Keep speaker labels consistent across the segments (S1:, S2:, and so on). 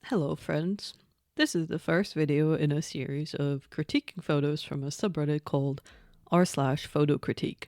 S1: Hello friends, this is the first video in a series of critiquing photos from a subreddit called r/PhotoCritique.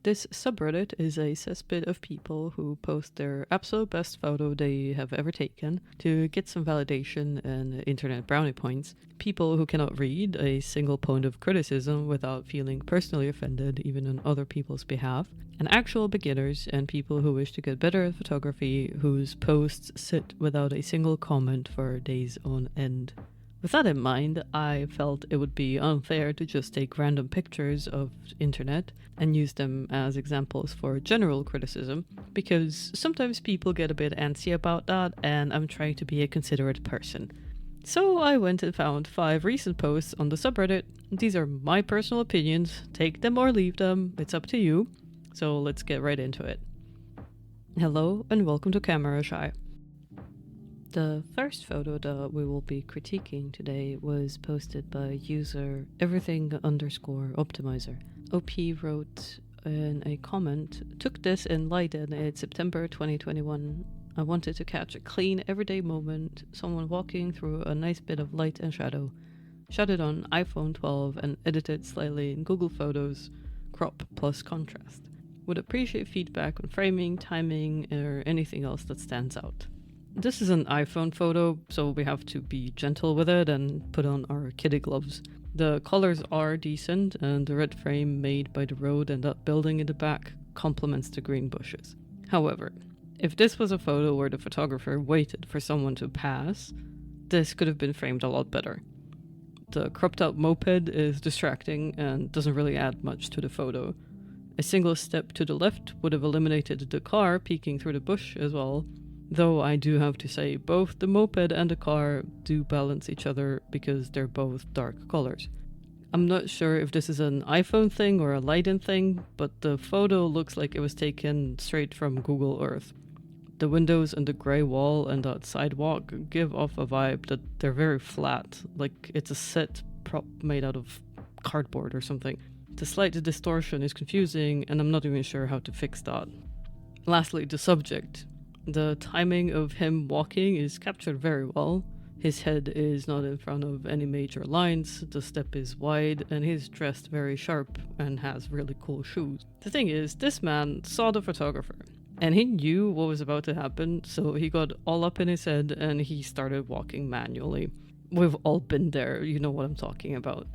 S1: This subreddit is a cesspit of people who post their absolute best photo they have ever taken to get some validation and internet brownie points. People who cannot read a single point of criticism without feeling personally offended even on other people's behalf, and actual beginners and people who wish to get better at photography whose posts sit without a single comment for days on end. With that in mind, I felt it would be unfair to just take random pictures of internet and use them as examples for general criticism, because sometimes people get a bit antsy about that and I'm trying to be a considerate person. So I went and found 5 recent posts on the subreddit. These are my personal opinions, take them or leave them, it's up to you. So let's get right into it. Hello and welcome to Camera Shy. The first photo that we will be critiquing today was posted by user everything_optimizer. OP wrote in a comment, "Took this in Leiden in September 2021. I wanted to catch a clean everyday moment, someone walking through a nice bit of light and shadow. Shot it on iPhone 12 and edited slightly in Google Photos, crop plus contrast. Would appreciate feedback on framing, timing, or anything else that stands out." This is an iPhone photo, so we have to be gentle with it and put on our kitty gloves. The colors are decent, and the red frame made by the road and that building in the back complements the green bushes. However, if this was a photo where the photographer waited for someone to pass, this could have been framed a lot better. The cropped out moped is distracting and doesn't really add much to the photo. A single step to the left would have eliminated the car peeking through the bush as well. Though I do have to say, both the moped and the car do balance each other because they're both dark colors. I'm not sure if this is an iPhone thing or a Leiden thing, but the photo looks like it was taken straight from Google Earth. The windows and the grey wall and that sidewalk give off a vibe that they're very flat, like it's a set prop made out of cardboard or something. The slight distortion is confusing and I'm not even sure how to fix that. Lastly, the subject. The timing of him walking is captured very well. His head is not in front of any major lines, the step is wide, and he's dressed very sharp and has really cool shoes. The thing is, this man saw the photographer, and he knew what was about to happen, so he got all up in his head and he started walking manually. We've all been there, you know what I'm talking about.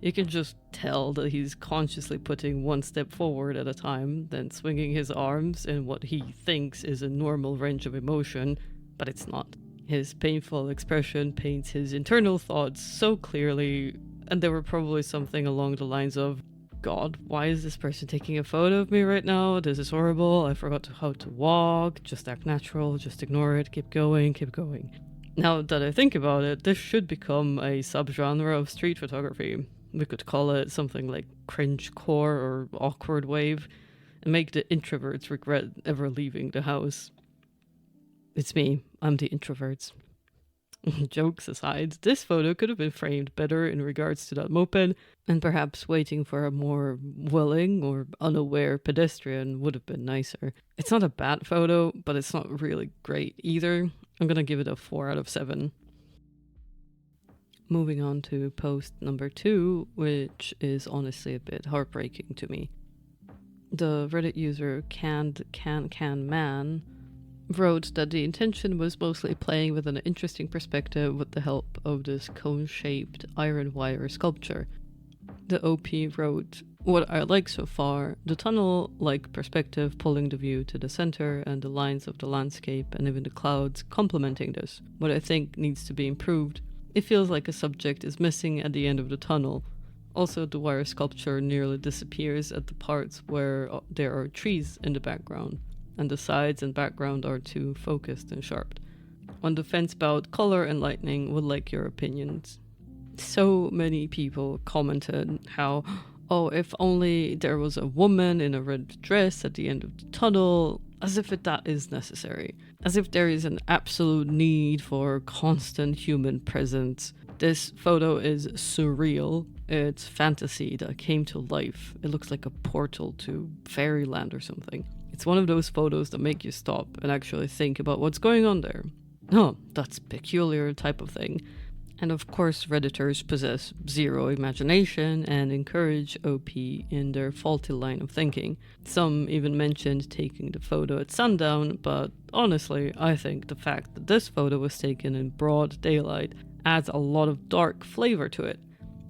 S1: You can just tell that he's consciously putting one step forward at a time, then swinging his arms in what he thinks is a normal range of emotion, but it's not. His painful expression paints his internal thoughts so clearly, and there were probably something along the lines of, "God, why is this person taking a photo of me right now? This is horrible, I forgot how to walk, just act natural, just ignore it, keep going, keep going." Now that I think about it, this should become a subgenre of street photography. We could call it something like cringe core or awkward wave, and make the introverts regret ever leaving the house. It's me, I'm the introverts. Jokes aside, this photo could have been framed better in regards to that moped, and perhaps waiting for a more willing or unaware pedestrian would have been nicer. It's not a bad photo, but it's not really great either. I'm gonna give it a 4 out of 7. Moving on to post number 2, which is honestly a bit heartbreaking to me. The Reddit user can wrote that the intention was mostly playing with an interesting perspective with the help of this cone-shaped iron wire sculpture. The OP wrote, "What I like so far, the tunnel-like perspective pulling the view to the center and the lines of the landscape and even the clouds complementing this. What I think needs to be improved. It feels like a subject is missing at the end of the tunnel. Also, the wire sculpture nearly disappears at the parts where there are trees in the background, and the sides and background are too focused and sharp. On the fence about color and lighting, would like your opinions." So many people commented how, "Oh, if only there was a woman in a red dress at the end of the tunnel," as if that is necessary. As if there is an absolute need for constant human presence. This photo is surreal. It's fantasy that came to life. It looks like a portal to fairyland or something. It's one of those photos that make you stop and actually think about what's going on there. Oh, that's peculiar type of thing. And of course, Redditors possess zero imagination and encourage OP in their faulty line of thinking. Some even mentioned taking the photo at sundown, but honestly, I think the fact that this photo was taken in broad daylight adds a lot of dark flavor to it,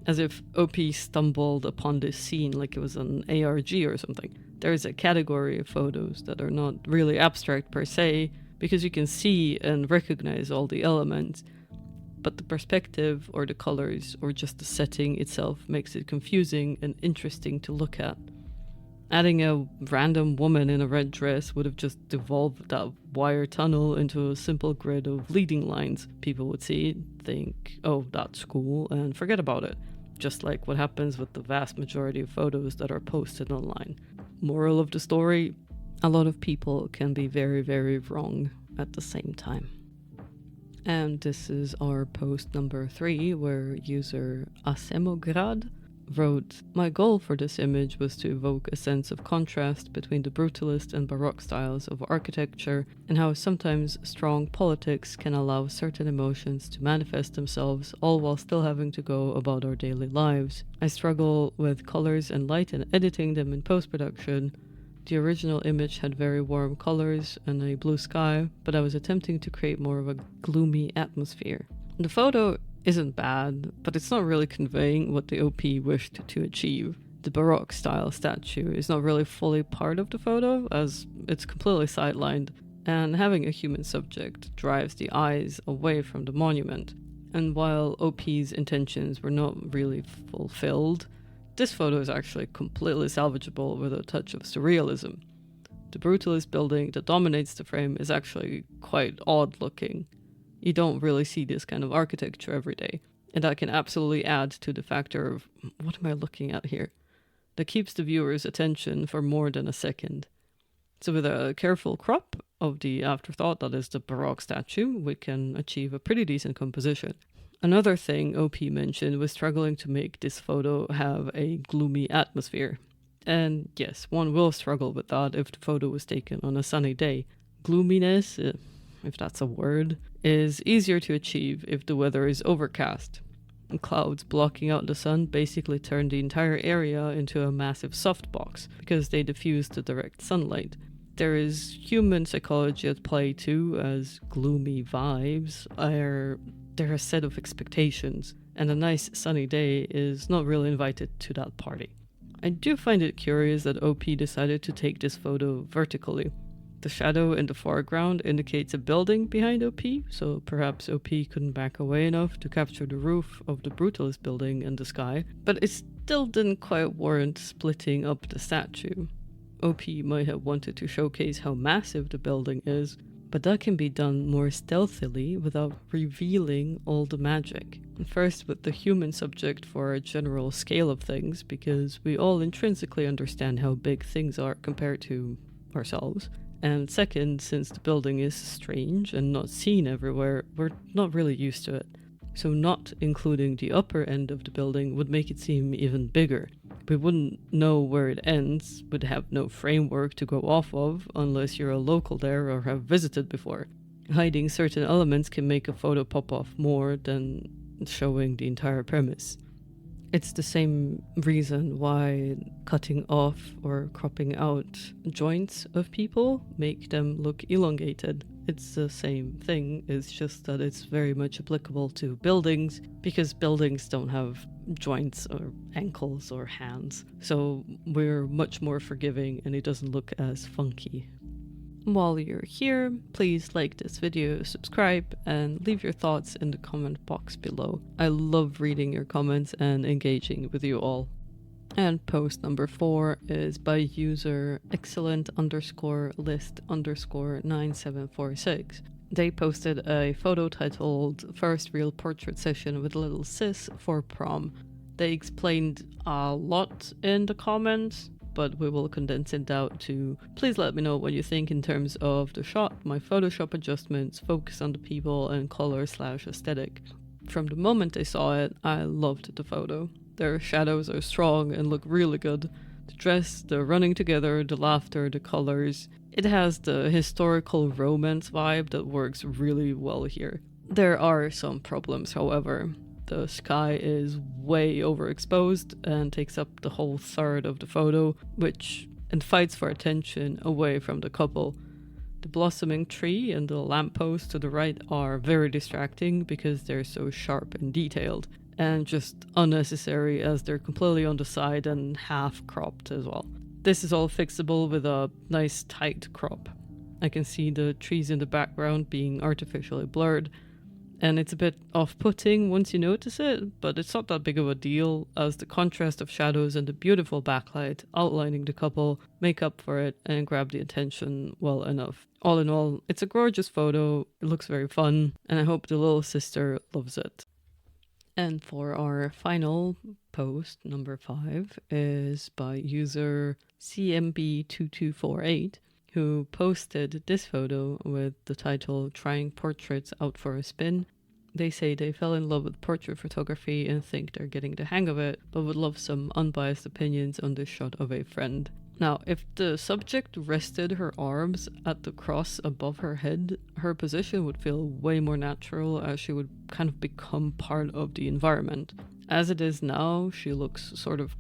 S1: as if OP stumbled upon this scene like it was an ARG or something. There is a category of photos that are not really abstract per se, because you can see and recognize all the elements, but the perspective or the colors or just the setting itself makes it confusing and interesting to look at. Adding a random woman in a red dress would have just devolved that wire tunnel into a simple grid of leading lines. People would see, think, oh, that's cool, and forget about it. Just like what happens with the vast majority of photos that are posted online. Moral of the story, a lot of people can be very, very wrong at the same time. And this is our post number 3, where user Asemograd wrote, "My goal for this image was to evoke a sense of contrast between the brutalist and Baroque styles of architecture and how sometimes strong politics can allow certain emotions to manifest themselves, all while still having to go about our daily lives. I struggle with colors and light and editing them in post-production. The original image had very warm colors and a blue sky, but I was attempting to create more of a gloomy atmosphere. The photo isn't bad, but it's not really conveying what the OP wished to achieve. The Baroque style statue is not really fully part of the photo, as it's completely sidelined, and having a human subject drives the eyes away from the monument. And while OP's intentions were not really fulfilled, this photo is actually completely salvageable with a touch of surrealism. The brutalist building that dominates the frame is actually quite odd looking. You don't really see this kind of architecture every day, and that can absolutely add to the factor of, what am I looking at here? That keeps the viewer's attention for more than a second. So with a careful crop of the afterthought that is the Baroque statue, we can achieve a pretty decent composition. Another thing OP mentioned was struggling to make this photo have a gloomy atmosphere. And yes, one will struggle with that if the photo was taken on a sunny day. Gloominess, if that's a word, is easier to achieve if the weather is overcast. Clouds blocking out the sun basically turn the entire area into a massive softbox because they diffuse the direct sunlight. There is human psychology at play too, as gloomy vibes are a set of expectations, and a nice sunny day is not really invited to that party. I do find it curious that OP decided to take this photo vertically. The shadow in the foreground indicates a building behind OP, so perhaps OP couldn't back away enough to capture the roof of the brutalist building and the sky, but it still didn't quite warrant splitting up the statue. OP might have wanted to showcase how massive the building is, but that can be done more stealthily without revealing all the magic. First, with the human subject for a general scale of things, because we all intrinsically understand how big things are compared to ourselves. And second, since the building is strange and not seen everywhere, we're not really used to it. So not including the upper end of the building would make it seem even bigger. We wouldn't know where it ends, would have no framework to go off of unless you're a local there or have visited before. Hiding certain elements can make a photo pop off more than showing the entire premise. It's the same reason why cutting off or cropping out joints of people make them look elongated. It's the same thing, it's just that it's very much applicable to buildings, because buildings don't have joints or ankles or hands. So we're much more forgiving and it doesn't look as funky. While you're here, please like this video, subscribe, and leave your thoughts in the comment box below. I love reading your comments and engaging with you all. And post number 4 is by user excellent_list_9746. They posted a photo titled "First Real Portrait Session with Little Sis for Prom." They explained a lot in the comments, but we will condense it down to, please let me know what you think in terms of the shot, my Photoshop adjustments, focus on the people, and color/aesthetic. From the moment I saw it, I loved the photo. Their shadows are strong and look really good. The dress, the running together, the laughter, the colors. It has the historical romance vibe that works really well here. There are some problems, however. The sky is way overexposed and takes up the whole third of the photo, and fights for attention away from the couple. The blossoming tree and the lamppost to the right are very distracting because they're so sharp and detailed, and just unnecessary as they're completely on the side and half cropped as well. This is all fixable with a nice tight crop. I can see the trees in the background being artificially blurred, and it's a bit off-putting once you notice it, but it's not that big of a deal as the contrast of shadows and the beautiful backlight outlining the couple make up for it and grab the attention well enough. All in all, it's a gorgeous photo, it looks very fun, and I hope the little sister loves it. And for our final post, number 5, is by user CMB2248, who posted this photo with the title "Trying Portraits Out for a Spin." They say they fell in love with portrait photography and think they're getting the hang of it, but would love some unbiased opinions on this shot of a friend. Now, if the subject rested her arms at the cross above her head, her position would feel way more natural as she would kind of become part of the environment. As it is now, she looks sort of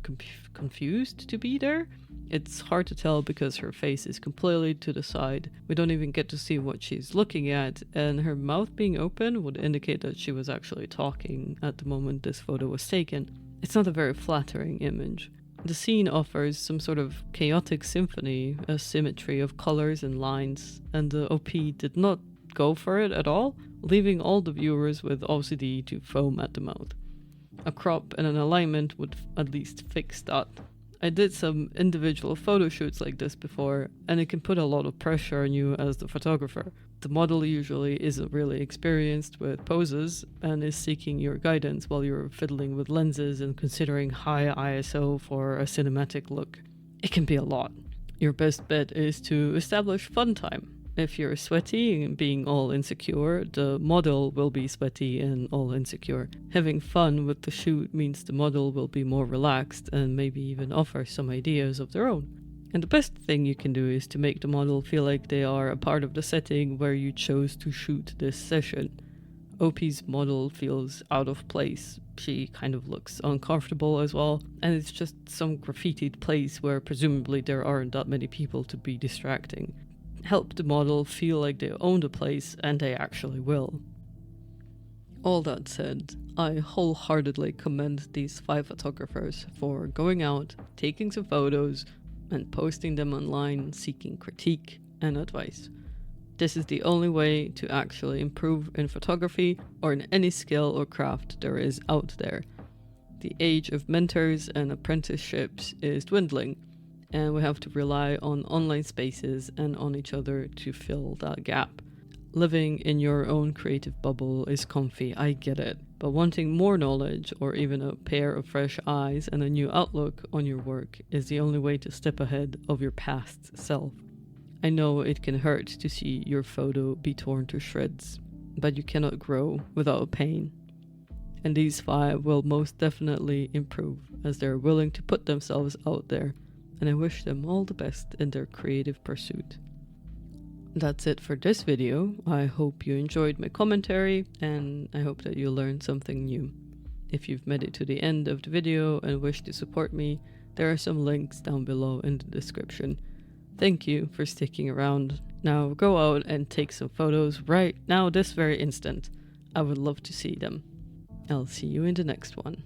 S1: confused to be there. It's hard to tell because her face is completely to the side. We don't even get to see what she's looking at, and her mouth being open would indicate that she was actually talking at the moment this photo was taken. It's not a very flattering image. The scene offers some sort of chaotic symphony, a symmetry of colors and lines, and the OP did not go for it at all, leaving all the viewers with OCD to foam at the mouth. A crop and an alignment would at least fix that. I did some individual photo shoots like this before, and it can put a lot of pressure on you as the photographer. The model usually isn't really experienced with poses and is seeking your guidance while you're fiddling with lenses and considering high ISO for a cinematic look. It can be a lot. Your best bet is to establish fun time. If you're sweaty and being all insecure, the model will be sweaty and all insecure. Having fun with the shoot means the model will be more relaxed and maybe even offer some ideas of their own. And the best thing you can do is to make the model feel like they are a part of the setting where you chose to shoot this session. OP's model feels out of place. She kind of looks uncomfortable as well, and it's just some graffitied place where presumably there aren't that many people to be distracting. Help the model feel like they own the place, and they actually will. All that said, I wholeheartedly commend these 5 photographers for going out, taking some photos, and posting them online seeking critique and advice. This is the only way to actually improve in photography or in any skill or craft there is out there. The age of mentors and apprenticeships is dwindling, and we have to rely on online spaces and on each other to fill that gap. Living in your own creative bubble is comfy, I get it, but wanting more knowledge or even a pair of fresh eyes and a new outlook on your work is the only way to step ahead of your past self. I know it can hurt to see your photo be torn to shreds, but you cannot grow without pain. And these 5 will most definitely improve as they're willing to put themselves out there, and I wish them all the best in their creative pursuit. That's it for this video. I hope you enjoyed my commentary, and I hope that you learned something new. If you've made it to the end of the video and wish to support me, there are some links down below in the description. Thank you for sticking around. Now go out and take some photos right now, this very instant. I would love to see them. I'll see you in the next one.